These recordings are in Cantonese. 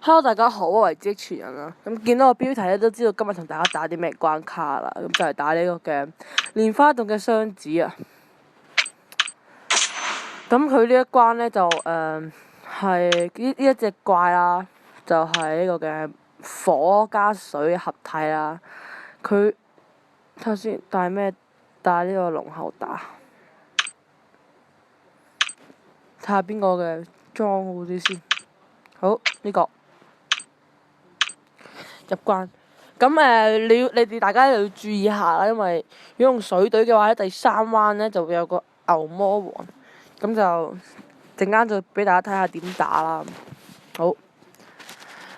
Hello，大家好，我係知傳人啦。咁見到個標題咧，都知道今日同大家打啲咩關卡啦。咁就係打呢個嘅蓮花洞嘅雙子啊。咁佢呢一關咧就係呢一隻怪啦，就係呢個嘅火加水合體啦。佢睇下先，帶咩？帶呢個龍喉打。睇下邊個嘅裝好啲先。好，呢個。入關，咁你哋大家又要注意下啦，因為如果用水隊嘅話咧，第3彎咧就會有個牛魔王，咁就陣間就俾大家睇下點打啦。好，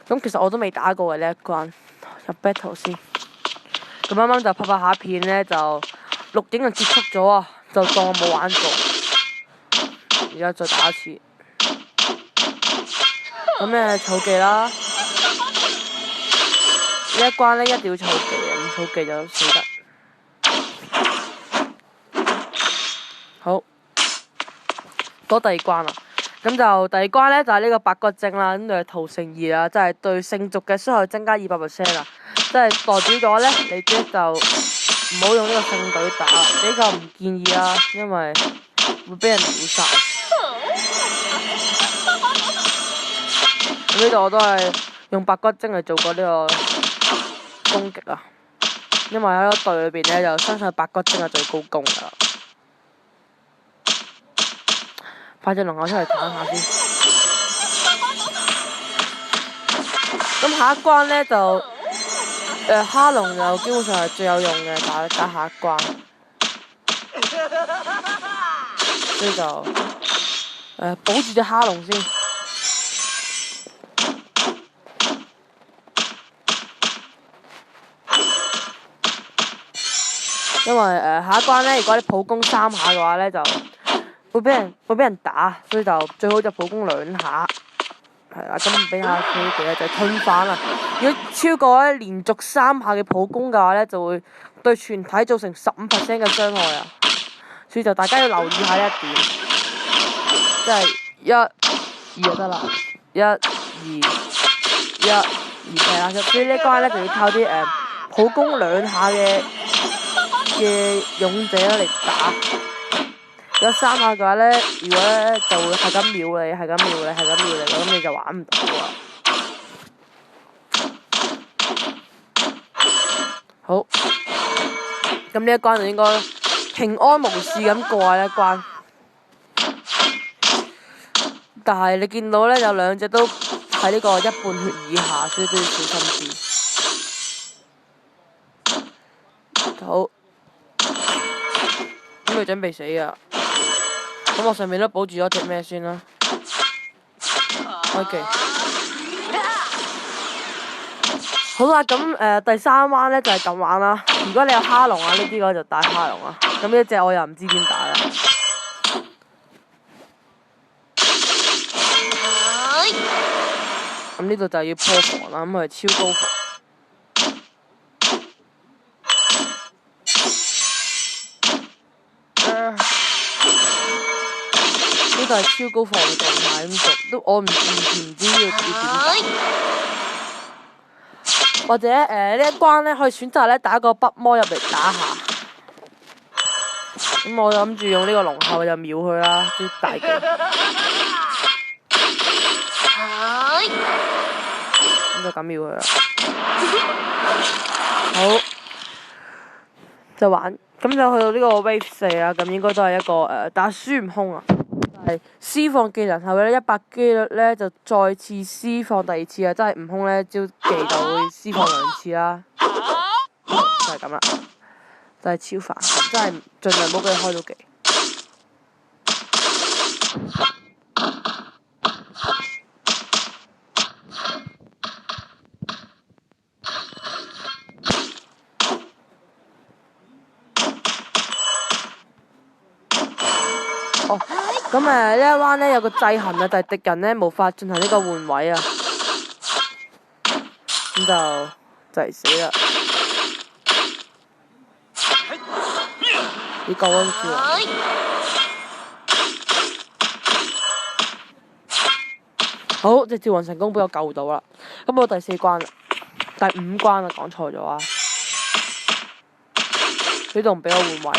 咁其實我都未打過嘅呢一關，入 battle 先。咁啱啱就拍下片咧，就錄影就結束咗啊，就當我冇玩過。而家再打一次，咁儲技啦。呢一關咧一定要儲技嘅，唔儲技就死得。好，到第2關啦。咁就第2關咧就係呢個白骨精啦，咁就係屠城2啦，即係對聖族嘅傷害增加200%啦，即係代表咗咧你即就唔好用呢個聖隊打，比較唔建議啦，因為會俾人秒殺。咁呢度我都係用白骨精嚟做過呢個攻擊啊，因為喺個隊裏邊咧就相信白骨精係最高攻噶啦。快隻龍口出嚟打下先。咁下一關咧就哈龍就基本上係最有用嘅，打下一關。所以就保住隻哈龍先。因為下一關咧，如果你普攻3下嘅話咧，就會俾人打，所以就最好就普攻2下。係啦，咁俾下佢哋咧就吞翻啦。如果超過咧連續3下嘅普攻嘅話咧，就會對全體造成15% 嘅傷害啊。所以就大家要留意下呢一點，即係1、2就得啦，1、2、1、2係啦。所以呢關咧就要靠啲普攻2下嘅勇者嚟打。有3下嘅話咧，如果咧就會係咁秒你，咁你就玩唔到啊。好，咁呢一關就應該平安無事咁過呢一關。但係你見到咧有2隻都喺呢個1半血以下，所以都要小心啲。好。咁佢準備死啊！咁我上面都保住咗隻咩先啦。OK。好啦，咁第3彎咧就係咁玩啦。如果你有哈龍啊呢啲嘅話就打哈龍啊。咁呢隻我又唔知點打啦。咁呢度就要破防啦，咁佢係超高防。呢個係超高防嘅狀態咁做，都我完全唔知要點。或者呢一關咧可以選擇咧打個北魔入嚟打下。咁我諗住用呢個龍后就秒佢啦，啲大技。咁就咁秒佢啦。好，就玩。咁就去到呢個 Wave 4啦，咁應該都係一個打孫悟空啊。係施放技能後咧，100機率咧就再次施放第2次啊！即係悟空咧招技就會施放2次啦，就係咁啦，就係超煩，真係盡量唔好俾佢開到技。哦，咁呢一彎咧有個制衡啊，就係敵人咧無法進行呢個換位啊，咁就係死啦。你救我住啊！好，隻召喚成功俾我救到啦。咁到第4關啦，第5關啊，講錯咗啊！呢度唔俾我換位。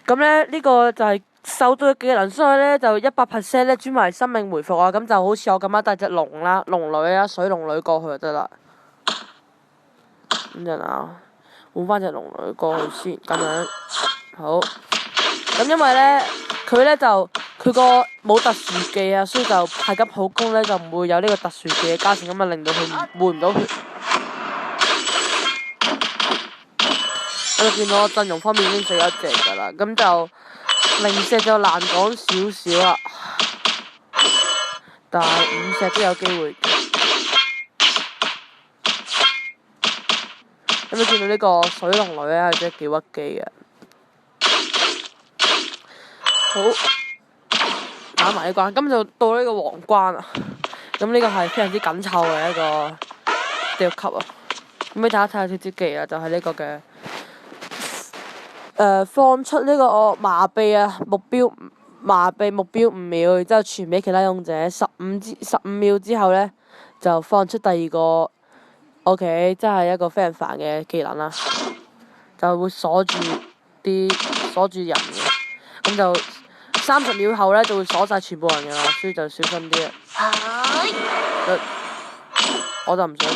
咁咧呢個就係受到嘅技能，所以咧就100% 咧專為生命回復啊！咁就好似我咁樣帶隻龍啦、龍女啊、水龍女過去就得啦。咁陣啊，換翻隻龍女過去先，咁樣好。咁因為咧佢咧就佢個冇特殊技啊，所以就派急普攻咧就唔會有呢個特殊技嘅加成，咁啊令到佢換唔到血。我見到我陣容方面已經死咗一隻㗎啦，咁就零石就難講少少啦，但係5石都有機會。有冇見到呢個水龍女咧？真係幾屈機嘅。好，打埋呢關，咁就到呢個皇關啊。咁呢個係非常之緊湊嘅一個地獄級啊。咁俾大家睇下啲技啊，就係呢個嘅。放出呢個麻痹目標5秒，然之後傳俾其他勇者15秒之後呢，就放出第2個 OK， 真係一個非常煩嘅技能啦，就會鎖住人嘅，咁就30秒後呢，就會鎖晒全部人嘅啦，所以就小心啲啊！我就唔想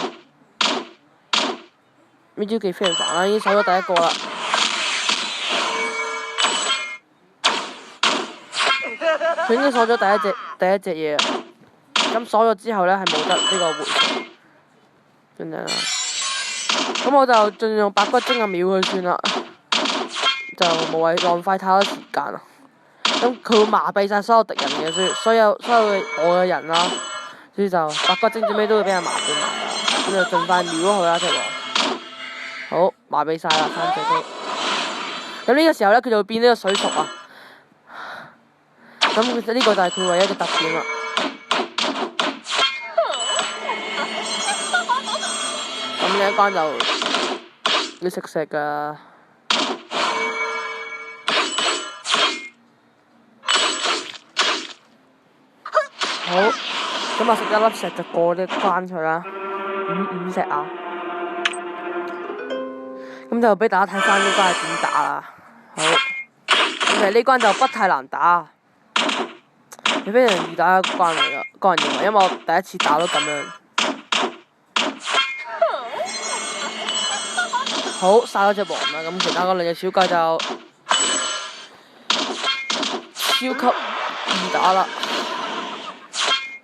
呢招技非常煩啦，已經鎖咗第1個啦。佢已經鎖咗第一隻嘢，咁鎖咗之後呢，係冇得呢個回復，真係啦。咁我就盡用白骨精嘅秒佢算啦，就無謂浪費太多時間啦。咁佢會麻痹晒所有敵人嘅，所有我嘅人啦，所以就白骨精最尾都會俾人麻痹埋啦。咁就盡快秒佢啦，隻王。好，麻痹晒啦，3隻都。咁呢個時候呢，佢就會變呢個水屬啊。咁其實呢個就係佢唯一嘅特點啦。咁呢一關就要食㗎。好，咁我食1粒石就過呢關佢啦。5石啊！咁就俾大家睇翻呢關係點打啦。好，其實呢關就不太難打。係非常易打一關嚟㗎，個人認為，因為我第一次打都咁樣。好，殺咗隻王啦，咁其他嗰2隻小怪就超級易打啦。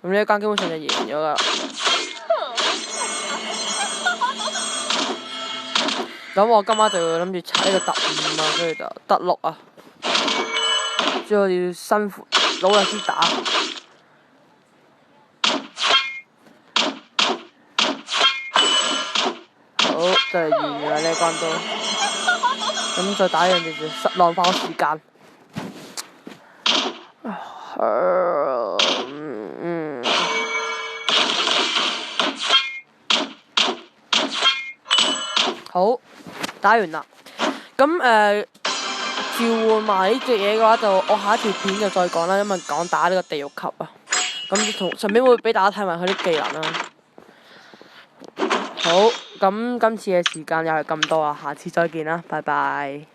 咁呢一關基本上就贏咗㗎啦。咁我今晚就要諗住踩呢個特5啊，所以就特6啊，所以我要辛苦努力啲打。好，就係完㗎啦呢一關都。咁再打一樣就浪費我時間。好，打完啦。咁召喚埋呢隻嘢嘅話，就我下一條片就再講啦，因為講打呢個地獄級啊。咁順便會俾大家睇埋佢啲技能啦。好，咁今次嘅時間又係咁多啊，下次再見啦，拜拜。